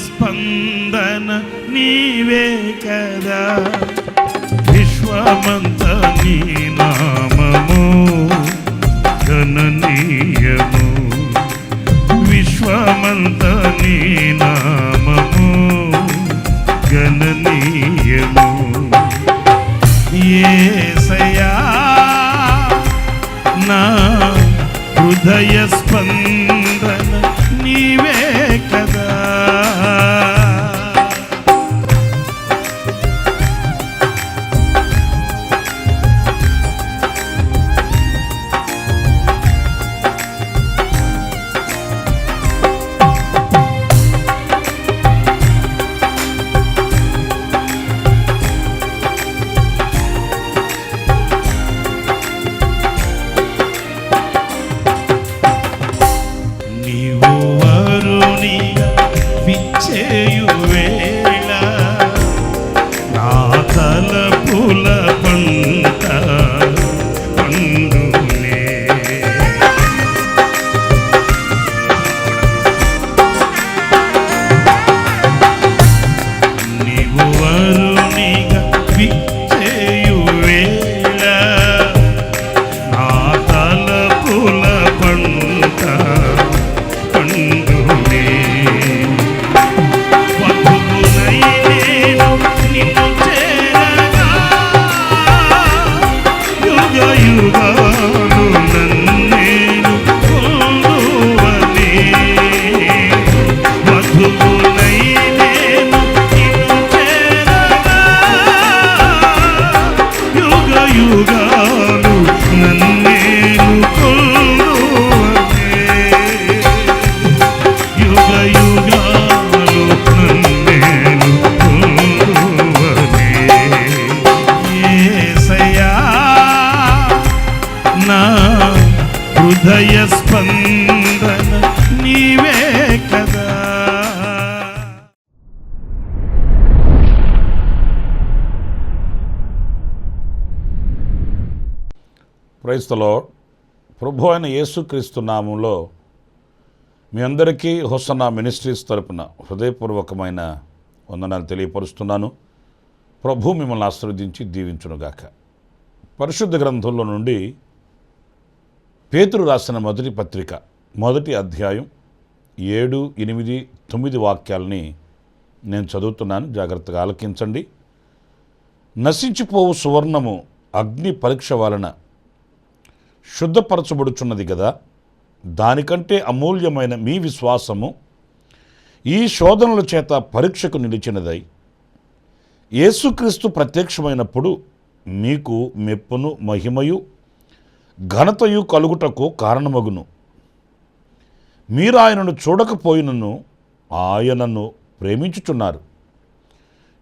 స్పందన నీవే కదా, విశ్వమంత నీ నామము గణనీయము, విశ్వమంత నీ నామము గణనీయము. యేసయ్యా నా హృదయ స్పందన నీవే కదా. విచ్చేయు వేళ నా తలపుల పంట పండునే, నీవు వరునిగా విచ్చేయు వేళ నా తలపుల పంట పండునే. యుగాలు నన్నేను కొలువనే, వధువునై నేను నిన్ను చేరగా, యుగ యుగాలు నన్నేను కొలువనే, యుగ యుగాలు నన్నేను కొలువనే. యేసయ్యా నా హృదయ స్పందన నీవే కదా. Praise the lord. ప్రభు అయిన యేసుక్రీస్తు నామంలో మీ అందరికీ హోసన్నా మినిస్ట్రీస్ తరపున హృదయపూర్వకమైన వందనాలు తెలియపరుస్తున్నాను. ప్రభు మిమ్మల్ని ఆశీర్వదించి దీవించునుగాక. పరిశుద్ధ గ్రంథంలో నుండి పేతురు రాసిన మొదటి పత్రిక 1వ అధ్యాయం 7, 8, 9 వాక్యాలని నేను చదువుతున్నాను, జాగ్రత్తగా ఆలకించండి. నశించిపోవు సువర్ణము అగ్ని పరీక్ష వలన శుద్ధపరచబడుచున్నది కదా, దానికంటే అమూల్యమైన మీ విశ్వాసము ఈ శోధనల చేత పరీక్షకు నిలిచినదై యేసుక్రీస్తు ప్రత్యక్షమైనప్పుడు మీకు మెప్పును మహిమయు ఘనతయు కలుగుటకు కారణమగును. మీరు ఆయనను చూడకపోయినను ఆయనను ప్రేమించుచున్నారు.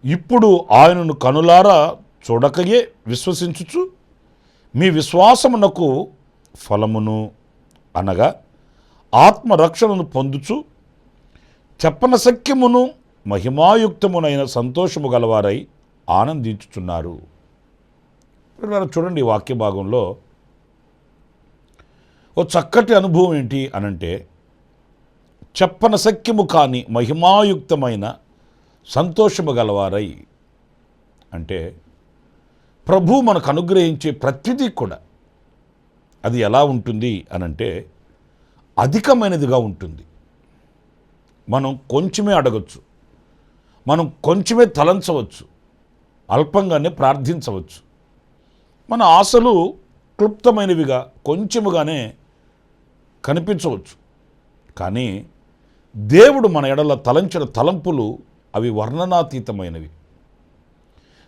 ఇప్పుడు ఆయనను కనులారా చూడకయే విశ్వసించుచు మీ విశ్వాసమునకు ఫలమును అనగా ఆత్మరక్షణను పొందుచు చెప్పనశక్యమును మహిమాయుక్తమునైన సంతోషము గలవారై ఆనందించుచున్నారు. చూడండి, ఈ వాక్య భాగంలో ఓ చక్కటి అనుభవం ఏంటి అనంటే, చెప్పనశక్యము కాని మహిమాయుక్తమైన సంతోషము గలవారై అంటే ప్రభు మనకు అనుగ్రహించే ప్రతిదీ కూడా అది ఎలా ఉంటుంది అనంటే అధికమైనదిగా ఉంటుంది. మనం కొంచెమే అడగచ్చు, మనం కొంచెమే తలంచవచ్చు, అల్పంగానే ప్రార్థించవచ్చు. మన ఆశలు క్లుప్తమైనవిగా కొంచెముగానే కనిపించవచ్చు. కానీ దేవుడు మన ఎడల తలంచిన తలంపులు అవి వర్ణనాతీతమైనవి.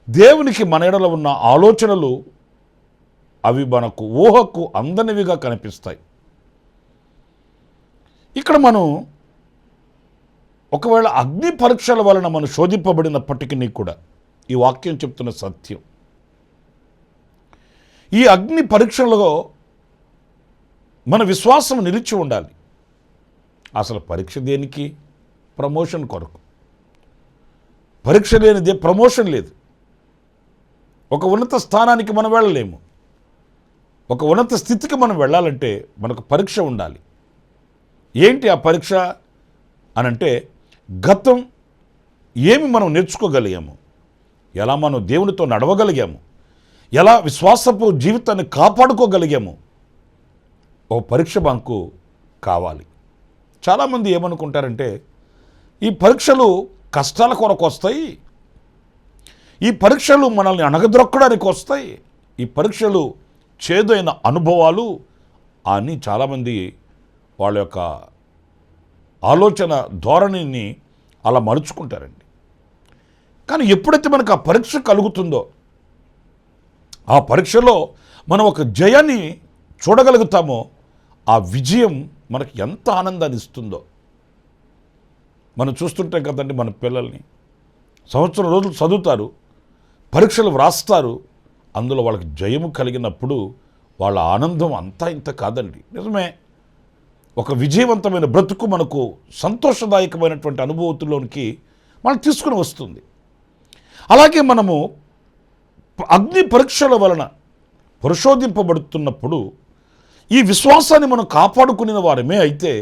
దేవునికి మన ఎడల ఉన్న ఆలోచనలు అవి మనకు ఊహకు అందనివిగా కనిపిస్తాయి. ఇక్కడ మనం ఒకవేళ అగ్ని పరీక్షల వలన మనం శోధింపబడినప్పటికీ కూడా ఈ వాక్యం చెప్తున్న సత్యం, ఈ అగ్ని పరీక్షలలో మన విశ్వాసం నిలిచి ఉండాలి. అసలు పరీక్ష దేనికి? ప్రమోషన్ కొరకు. పరీక్ష లేనిదే ప్రమోషన్ లేదు. ఒక ఉన్నత స్థానానికి మనం వెళ్ళలేము. ఒక ఉన్నత స్థితికి మనం వెళ్ళాలంటే మనకు పరీక్ష ఉండాలి. ఏంటి ఆ పరీక్ష అనంటే, గతం ఏమి మనం నేర్చుకోగలిగాము, ఎలా మనం దేవునితో నడవగలిగాము, ఎలా విశ్వాసపు జీవితాన్ని కాపాడుకోగలిగాము, ఓ పరీక్ష మాకు కావాలి. చాలామంది ఏమనుకుంటారంటే ఈ పరీక్షలు కష్టాల కొరకు వస్తాయి, ఈ పరీక్షలు మనల్ని అణగద్రొక్కడానికి వస్తాయి, ఈ పరీక్షలు చేదైన అనుభవాలు అని చాలామంది వాళ్ళ యొక్క ఆలోచన ధోరణిని అలా మలుచుకుంటారండి. కానీ ఎప్పుడైతే మనకు ఆ పరీక్ష కలుగుతుందో, ఆ పరీక్షలో మనం ఒక జయాన్ని చూడగలుగుతామో, ఆ విజయం మనకి ఎంత ఆనందాన్ని ఇస్తుందో. మనం చూస్తుంటాం కదండి, మన పిల్లల్ని సంవత్సరం రోజులు చదువుతారు, పరీక్షలు వ్రాస్తారు, అందులో వాళ్ళకి జయము కలిగినప్పుడు వాళ్ళ ఆనందం అంతా ఇంత కాదండి. నిజమే, ఒక విజయవంతమైన బ్రతుకు మనకు సంతోషదాయకమైనటువంటి అనుభూతిలోనికి మనం తీసుకుని వస్తుంది. అలాగే మనము అగ్ని పరీక్షల వలన పరిశోధింపబడుతున్నప్పుడు ఈ విశ్వాసాన్ని మనం కాపాడుకునే వారమే అయితే,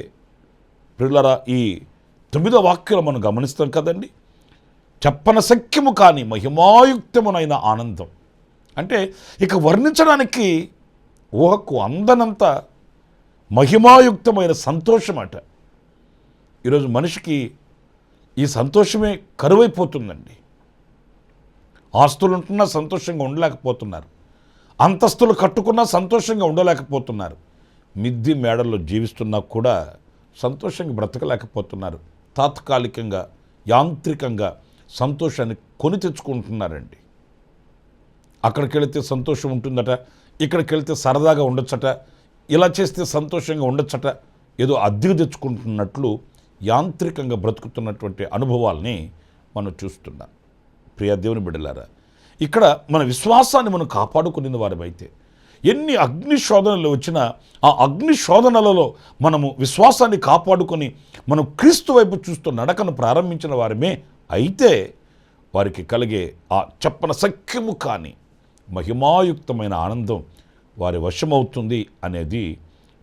ప్రియులారా, ఈ 9వ వాక్యంలో మనం గమనిస్తాం కదండి, చెప్పనశక్యము కాని మహిమాయుక్తమునైన ఆనందం. అంటే ఇక వర్ణించడానికి ఊహకు అందనంత మహిమాయుక్తమైన సంతోషం అట. ఈరోజు మనిషికి ఈ సంతోషమే కరువైపోతుందండి. ఆస్తులు ఉంటున్నా సంతోషంగా ఉండలేకపోతున్నారు, అంతస్తులు కట్టుకున్నా సంతోషంగా ఉండలేకపోతున్నారు, మిద్ది మేడల్లో జీవిస్తున్నా కూడా సంతోషంగా బ్రతకలేకపోతున్నారు. తాత్కాలికంగా యాంత్రికంగా సంతోషాన్ని కొని తెచ్చుకుంటున్నారండి. అక్కడికి వెళితే సంతోషం ఉంటుందట, ఇక్కడికి వెళితే సరదాగా ఉండొచ్చట, ఇలా చేస్తే సంతోషంగా ఉండొచ్చట, ఏదో అద్దెకు తెచ్చుకుంటున్నట్లు యాంత్రికంగా బ్రతుకుతున్నటువంటి అనుభవాల్ని మనం చూస్తున్నాం. ప్రియ దేవుని బిడ్డలారా, ఇక్కడ మన విశ్వాసాన్ని మనం కాపాడుకునే వారమైతే ఎన్ని అగ్ని శోధనలు వచ్చినా ఆ అగ్ని శోధనలలో మనము విశ్వాసాన్ని కాపాడుకొని మనం క్రీస్తు వైపు చూస్తూ నడకను ప్రారంభించిన వారమే అయితే, వారికి కలిగే ఆ చెప్పన సఖ్యము కాని మహిమాయుక్తమైన ఆనందం వారి వశమవుతుంది అనేది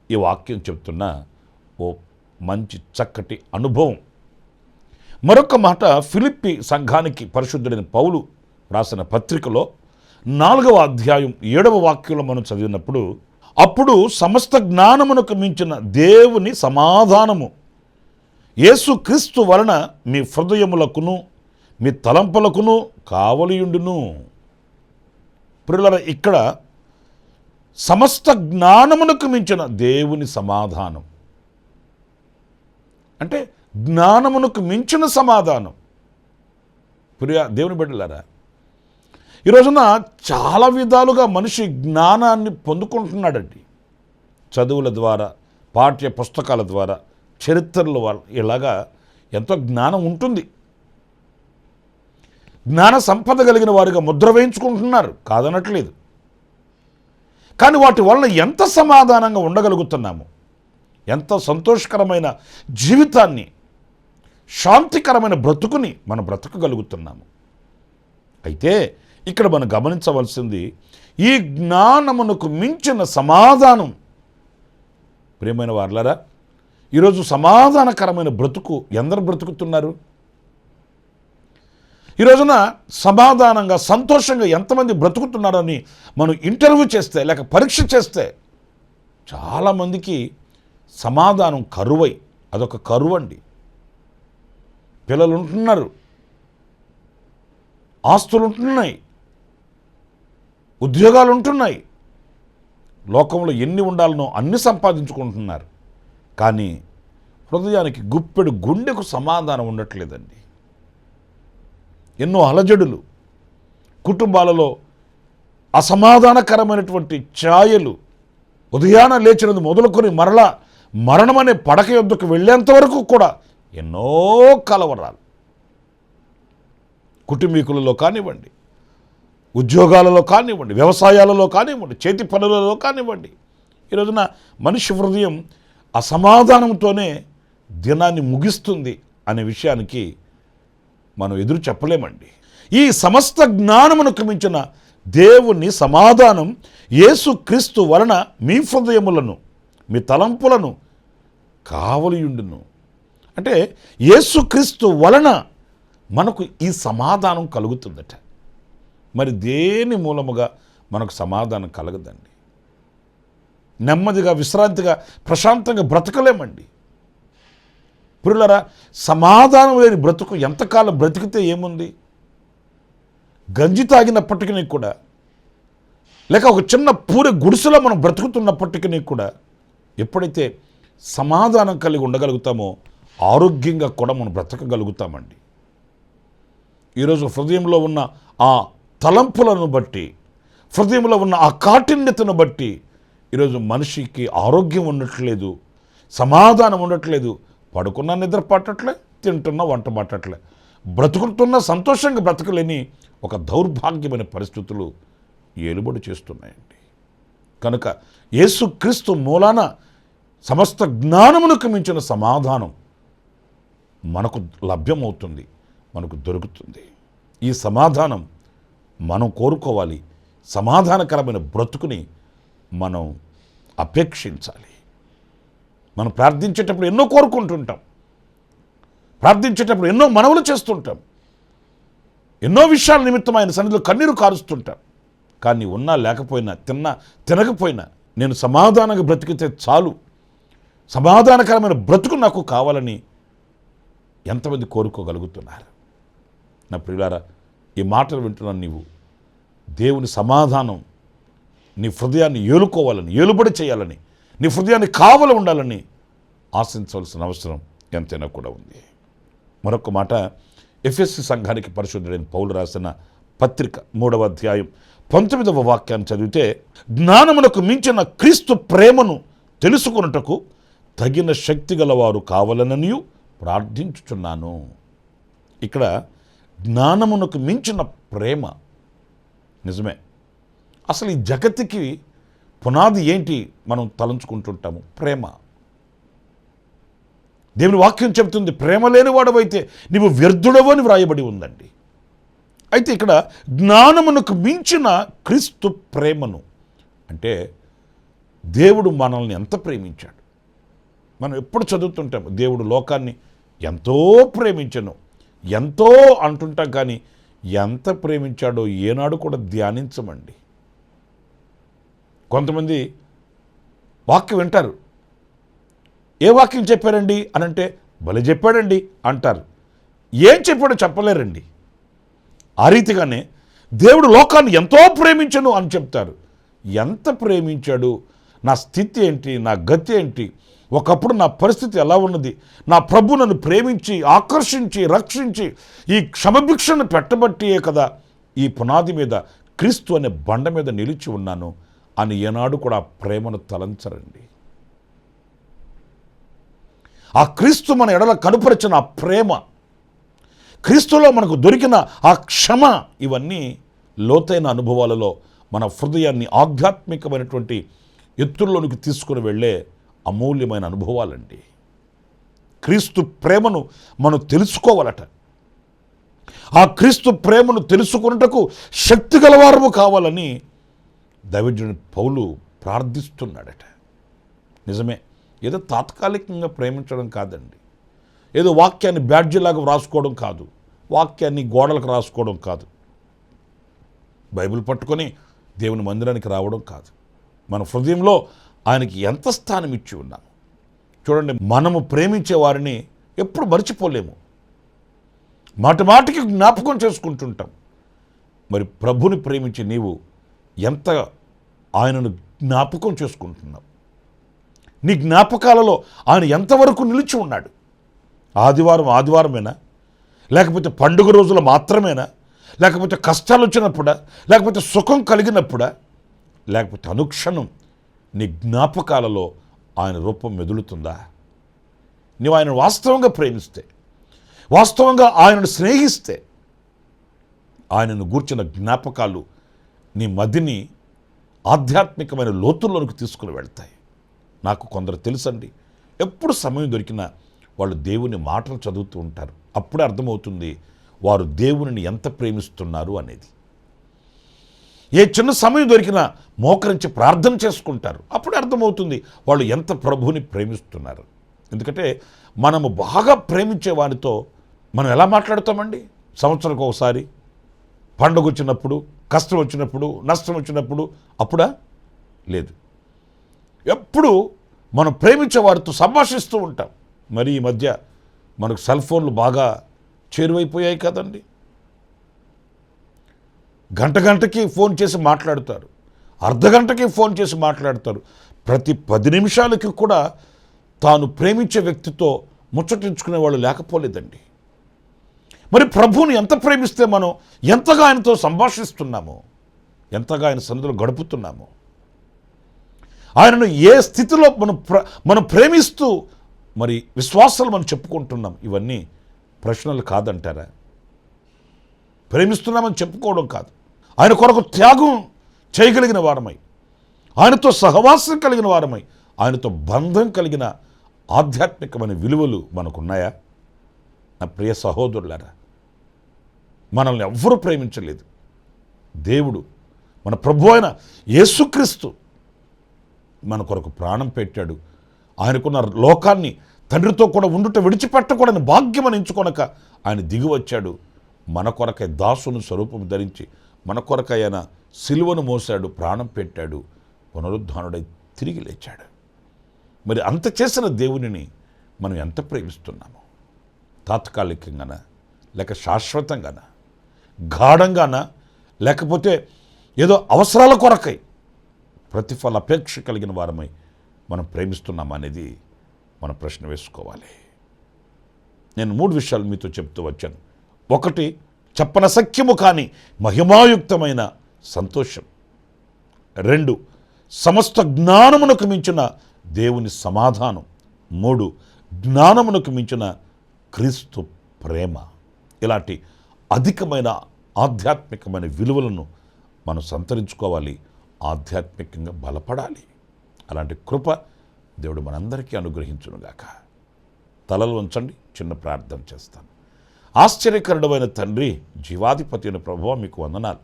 ఈ వాక్యం చెప్తున్న ఓ మంచి చక్కటి అనుభవం. మరొక మాట, ఫిలిప్పి సంఘానికి పరిశుద్ధుడైన పౌలు రాసిన పత్రికలో 4వ అధ్యాయం 7వ వాక్యంలో మనం చదివినప్పుడు, అప్పుడు సమస్త జ్ఞానమునకు మించిన దేవుని సమాధానము యేసు క్రీస్తు వలన మీ హృదయములకును మీ తలంపులకును కావలియుండును. ప్రియులారా, ఇక్కడ సమస్త జ్ఞానమునకు మించిన దేవుని సమాధానం అంటే జ్ఞానమునకు మించిన సమాధానం. ప్రియ దేవుని బిడ్డలారా, ఈ రోజున చాలా విధాలుగా మనిషి జ్ఞానాన్ని పొందుకుంటున్నాడండి. చదువుల ద్వారా, పాఠ్య పుస్తకాల ద్వారా, చరిత్రల వల్ల ఇలాగా ఎంతో జ్ఞానం ఉంటుంది. జ్ఞాన సంపద కలిగిన వారిగా ముద్ర వేయించుకుంటున్నారు, కాదనట్లేదు. కానీ వాటి వలన ఎంత సమాధానంగా ఉండగలుగుతున్నాము, ఎంత సంతోషకరమైన జీవితాన్ని, శాంతికరమైన బ్రతుకుని మనం బ్రతకగలుగుతున్నాము. అయితే ఇక్కడ మనం గమనించవలసింది, ఈ జ్ఞానమునకు మించిన సమాధానం. ప్రియమైన వారలారా, ఈరోజు సమాధానకరమైన బ్రతుకు ఎందరు బ్రతుకుతున్నారు? ఈ రోజున సమాధానంగా సంతోషంగా ఎంతమంది బ్రతుకుతున్నారని మనం ఇంటర్వ్యూ చేస్తే, లేక పరీక్ష చేస్తే, చాలామందికి సమాధానం కరువై, అదొక కరువు అండి. పిల్లలు ఉంటున్నారు, ఆస్తులు ఉంటున్నాయి, ఉద్యోగాలు ఉంటున్నాయి, లోకంలో ఎన్ని ఉండాలనో అన్ని సంపాదించుకుంటున్నారు. కానీ హృదయానికి గుప్పెడు గుండెకు సమాధానం ఉండట్లేదండి. ఎన్నో అలజడులు, కుటుంబాలలో అసమాధానకరమైనటువంటి ఛాయలు, ఉదయాన లేచినది మొదలుకొని మరలా మరణమనే పడక యొద్దకు వెళ్ళేంత వరకు కూడా ఎన్నో కలవరాలు. కుటుంబీకులలో కానివ్వండి, ఉద్యోగాలలో కానివ్వండి, వ్యవసాయాలలో కానివ్వండి, చేతి పనులలో కానివ్వండి, ఈ రోజున మనిషి హృదయం అసమాధానంతోనే దినాన్ని ముగిస్తుంది అనే విషయానికి మనం ఎదురు చెప్పలేమండి. ఈ సమస్త జ్ఞానమునకు మించిన దేవుని సమాధానం యేసు క్రీస్తు వలన మీ హృదయములను మీ తలంపులను కావలియుండును. అంటే యేసు క్రీస్తు వలన మనకు ఈ సమాధానం కలుగుతుందట. మరి దేని మూలముగా మనకు సమాధానం కలగదండి? నెమ్మదిగా, విశ్రాంతిగా, ప్రశాంతంగా బ్రతకలేమండి. ప్రియులారా, సమాధానం లేని బ్రతుకు ఎంతకాలం బ్రతికితే ఏముంది? గంజి తాగినప్పటికీ కూడా, లేక ఒక చిన్న పూరి గుడిసెలో మనం బ్రతుకుతున్నప్పటికీ కూడా, ఎప్పుడైతే సమాధానం కలిగి ఉండగలుగుతామో ఆరోగ్యంగా కూడా మనం బ్రతకగలుగుతామండి. ఈరోజు హృదయంలో ఉన్న ఆ తలంపులను బట్టి, హృదయంలో ఉన్న ఆ కాఠిన్యతను బట్టి ఈరోజు మనిషికి ఆరోగ్యం ఉండట్లేదు, సమాధానం ఉండట్లేదు. పడుకున్నా నిద్ర పట్టట్లే, తింటున్నా వంట పట్టట్లే, బ్రతుకుతున్నా సంతోషంగా బ్రతకలేని ఒక దౌర్భాగ్యమైన పరిస్థితులు ఏలుబడి చేస్తున్నాయండి. కనుక యేసుక్రీస్తు మూలాన సమస్త జ్ఞానమునకు మించిన సమాధానం మనకు లభ్యమవుతుంది, మనకు దొరుకుతుంది. ఈ సమాధానం మనం కోరుకోవాలి. సమాధానకరమైన బ్రతుకుని మనం అపేక్షించాలి. మనం ప్రార్థించేటప్పుడు ఎన్నో కోరుకుంటుంటాం, ప్రార్థించేటప్పుడు ఎన్నో మనవులు చేస్తుంటాం, ఎన్నో విషయాల నిమిత్తం ఆయన సన్నిధిలో కన్నీరు కారుస్తుంటాం. కానీ ఉన్నా లేకపోయినా, తినకపోయినా నేను సమాధానంగా బ్రతికితే చాలు, సమాధానకరమైన బ్రతుకు నాకు కావాలని ఎంతమంది కోరుకోగలుగుతున్నారు? నా ప్రియులారా, ఈ మాటలు వింటున్నాను. నీవు దేవుని సమాధానం నీ హృదయాన్ని ఏలుకోవాలని, ఏలుబడి చేయాలని, నీ హృదయాన్ని కావలి ఉండాలని ఆశించవలసిన అవసరం ఎంతైనా కూడా ఉంది. మరొక మాట, ఎఫెసీ సంఘానికి పరిశుద్ధుడైన పౌలు రాసిన పత్రిక 3వ అధ్యాయం 19వ వాక్యాన్ని చదివితే, జ్ఞానమునకు మించిన క్రీస్తు ప్రేమను తెలుసుకొనుటకు తగిన శక్తి గలవారు కావాలననియు ప్రార్థించుచున్నాను. ఇక్కడ జ్ఞానమునకు మించిన ప్రేమ. నిజమే, అసలు ఈ జగత్తుకి పునాది ఏంటి మనం తలంచుకుంటుంటాము? ప్రేమ. దేవుని వాక్యం చెబుతుంది, ప్రేమ లేనివాడవైతే నీవు వ్యర్థుడవు అని వ్రాయబడి ఉందండి. అయితే ఇక్కడ జ్ఞానమునకు మించిన క్రీస్తు ప్రేమను అంటే దేవుడు మనల్ని ఎంత ప్రేమించాడు. మనం ఎప్పుడు చదువుతుంటాము, దేవుడు లోకాన్ని ఎంతో ప్రేమించను, ఎంతో అంటుంటాం, కానీ ఎంత ప్రేమించాడో ఏనాడు కూడా ధ్యానించమండి. కొంతమంది వాక్యం వింటారు, ఏ వాక్యం చెప్పారండి అని అంటే, భలే చెప్పాడండి అంటారు. ఏం చెప్పాడో చెప్పలేరండి. ఆ రీతిగానే దేవుడు లోకాన్ని ఎంతో ప్రేమించను అని చెప్తారు. ఎంత ప్రేమించాడు, నా స్థితి ఏంటి, నా గతి ఏంటి, ఒకప్పుడు నా పరిస్థితి ఎలా ఉన్నది, నా ప్రభు నన్ను ప్రేమించి, ఆకర్షించి, రక్షించి ఈ క్షమభిక్షను పెట్టబట్టియే కదా ఈ పునాది మీద, క్రీస్తు అనే బండ మీద నిలిచి ఉన్నాను అని ఏనాడు కూడా ఆ ప్రేమను తలంచరండి. ఆ క్రీస్తు మన ఎడల కనుపరిచిన ఆ ప్రేమ, క్రీస్తులో మనకు దొరికిన ఆ క్షమ, ఇవన్నీ లోతైన అనుభవాలలో మన హృదయాన్ని ఆధ్యాత్మికమైనటువంటి ఎత్తుల్లోనికి తీసుకుని వెళ్ళే అమూల్యమైన అనుభవాలండి. క్రీస్తు ప్రేమను మనం తెలుసుకోవాలట. ఆ క్రీస్తు ప్రేమను తెలుసుకున్నటకు శక్తి గలవారము కావాలని దైవజనుడు పౌలు ప్రార్థిస్తున్నాడట. నిజమే, ఏదో తాత్కాలికంగా ప్రేమించడం కాదండి, ఏదో వాక్యాన్ని బ్యాడ్జీలాగా రాసుకోవడం కాదు, వాక్యాన్ని గోడలకు రాసుకోవడం కాదు, బైబిల్ పట్టుకొని దేవుని మందిరానికి రావడం కాదు. మన హృదయంలో ఆయనకి ఎంత స్థానం ఇచ్చి ఉన్నాము చూడండి. మనము ప్రేమించే వారిని ఎప్పుడు మర్చిపోలేము, మాటికి జ్ఞాపకం చేసుకుంటుంటాం. మరి ప్రభుని ప్రేమించి నీవు ఎంత ఆయనను జ్ఞాపకం చేసుకుంటున్నావు? నీ జ్ఞాపకాలలో ఆయన ఎంతవరకు నిలిచి ఉన్నాడు? ఆదివారమేనా, లేకపోతే పండుగ రోజులు మాత్రమేనా, లేకపోతే కష్టాలు వచ్చినప్పుడా, లేకపోతే సుఖం కలిగినప్పుడా, లేకపోతే అనుక్షణం నీ జ్ఞాపకాలలో ఆయన రూపం మెదులుతుందా? నీవు ఆయన వాస్తవంగా ప్రేమిస్తే, వాస్తవంగా ఆయనను స్నేహిస్తే, ఆయనను గూర్చిన జ్ఞాపకాలు నీ మదిని ఆధ్యాత్మికమైన లోతుల్లోనికి తీసుకుని వెళ్తాయి. నాకు కొందరు తెలుసండి, ఎప్పుడు సమయం దొరికినా వాళ్ళు దేవుని మాటలు చదువుతూ ఉంటారు. అప్పుడే అర్థమవుతుంది వారు దేవునిని ఎంత ప్రేమిస్తున్నారు అనేది. ఏ చిన్న సమయం దొరికినా మోకరించి ప్రార్థన చేసుకుంటారు. అప్పుడే అర్థమవుతుంది వాళ్ళు ఎంత ప్రభువుని ప్రేమిస్తున్నారు. ఎందుకంటే మనము బాగా ప్రేమించే వారితో మనం ఎలా మాట్లాడతామండి? సంవత్సరానికి ఒకసారి, పండుగ వచ్చినప్పుడు, కష్టం వచ్చినప్పుడు, నష్టం వచ్చినప్పుడు, అప్పుడా? లేదు. ఎప్పుడు మనం ప్రేమించే వారితో సంభాషిస్తూ ఉంటాం. మరి ఈ మధ్య మనకు సెల్ ఫోన్లు బాగా చేరువైపోయాయి కదండి. గంటకి ఫోన్ చేసి మాట్లాడతారు, అర్ధగంటకి ఫోన్ చేసి మాట్లాడతారు. ప్రతి 10 నిమిషాలకి కూడా తాను ప్రేమించే వ్యక్తితో ముచ్చటించుకునే వాళ్ళు లేకపోలేదండి. మరి ప్రభువుని ఎంత ప్రేమిస్తే మనం ఎంతగా ఆయనతో సంభాషిస్తున్నామో, ఎంతగా ఆయన సన్నిధిలో గడుపుతున్నామో, ఆయనను ఏ స్థితిలో మనం ప్రేమిస్తూ మరి విశ్వాసాలు మనం చెప్పుకుంటున్నాం, ఇవన్నీ ప్రశ్నలు కాదంటారా? ప్రేమిస్తున్నామని చెప్పుకోవడం కాదు, ఆయన కొరకు త్యాగం చేయగలిగిన వారమై, ఆయనతో సహవాసం కలిగిన వారమై, ఆయనతో బంధం కలిగిన ఆధ్యాత్మికమైన విలువలు మనకున్నాయా? నా ప్రియ సహోదరులారా, మనల్ని ఎవ్వరూ ప్రేమించలేదు. దేవుడు, మన ప్రభు అయిన యేసుక్రీస్తు మన కొరకు ప్రాణం పెట్టాడు. ఆయనకున్న లోకాన్ని తండ్రితో కూడా ఉండుట విడిచిపెట్టకూడని భాగ్యం ఎంచుకొనక ఆయన దిగి వచ్చాడు. మన కొరకై దాసుని స్వరూపం ధరించి మన కొరకై ఆయన సిలువను మోసాడు, ప్రాణం పెట్టాడు, పునరుద్ధానుడై తిరిగి లేచాడు. మరి అంత చేసిన దేవునిని మనం ఎంత ప్రేమిస్తున్నాము? తాత్కాలికంగానా, లేక శాశ్వతంగానా, గాఢంగానా, లేకపోతే ఏదో అవసరాల కొరకై ప్రతిఫల అపేక్ష కలిగిన వారమై మనం ప్రేమిస్తున్నామా అనేది మన ప్రశ్న వేసుకోవాలి. నేను 3 విషయాలు మీతో చెప్తూ వచ్చాను. 1, చెప్పనసఖ్యము కాని మహిమాయుక్తమైన సంతోషం. 2, సమస్త జ్ఞానమునకు మించిన దేవుని సమాధానం. 3, జ్ఞానమునకు మించిన క్రీస్తు ప్రేమ. ఇలాంటి అధికమైన ఆధ్యాత్మికమైన విలువలను మనం సంతరించుకోవాలి, ఆధ్యాత్మికంగా బలపడాలి. అలాంటి కృప దేవుడు మనందరికీ అనుగ్రహించునుగాక. తలలు ఉంచండి, చిన్న ప్రార్థన చేస్తాను. ఆశ్చర్యకరుడమైన తండ్రి, జీవాధిపతి అయిన ప్రభువా, మీకు వందనాలు.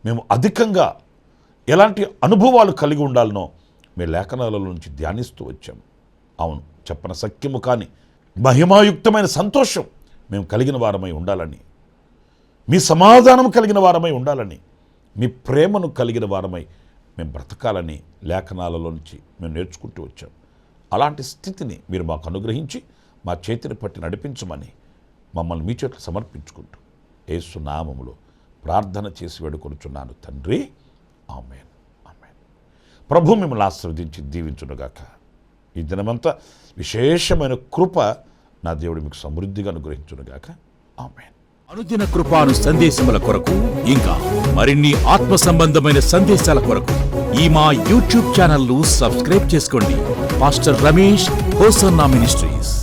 మేము అధికంగా ఎలాంటి అనుభవాలు కలిగి ఉండాలనో మీ లేఖనాల నుంచి ధ్యానిస్తూ వచ్చాము. అవును, చెప్పనసఖ్యము కాని మహిమాయుక్తమైన సంతోషం మేము కలిగిన వారమై ఉండాలని, మీ సమాధానం కలిగిన వారమై ఉండాలని, మీ ప్రేమను కలిగిన వారమై మేము బ్రతకాలని లేఖనాలలో నుంచి మేము నేర్చుకుంటూ వచ్చాం. అలాంటి స్థితిని మీరు మాకు అనుగ్రహించి మా చేతిని పట్టి నడిపించమని మమ్మల్ని మీ చేతులు సమర్పించుకుంటూ యేసు నామములో ప్రార్థన చేసి వేడుకొనుచున్నాను తండ్రి. ఆమేన్, ఆమేన్. ప్రభు మిమ్మల్ని ఆశీర్వదించి దీవించునుగాక. ఈ దినమంతా విశేషమైన కృప నా దేవుడు మీకు సమృద్ధిగా అనుగ్రహించునుగాక. ఆమేన్. అనుదిన కృపాను సందేశముల కొరకు, ఇంకా మరిన్ని ఆత్మ సంబంధమైన సందేశాల కొరకు ఈ మా యూట్యూబ్ ఛానల్ ను సబ్స్క్రైబ్ చేసుకోండి. Pastor Ramesh hosanna ministries.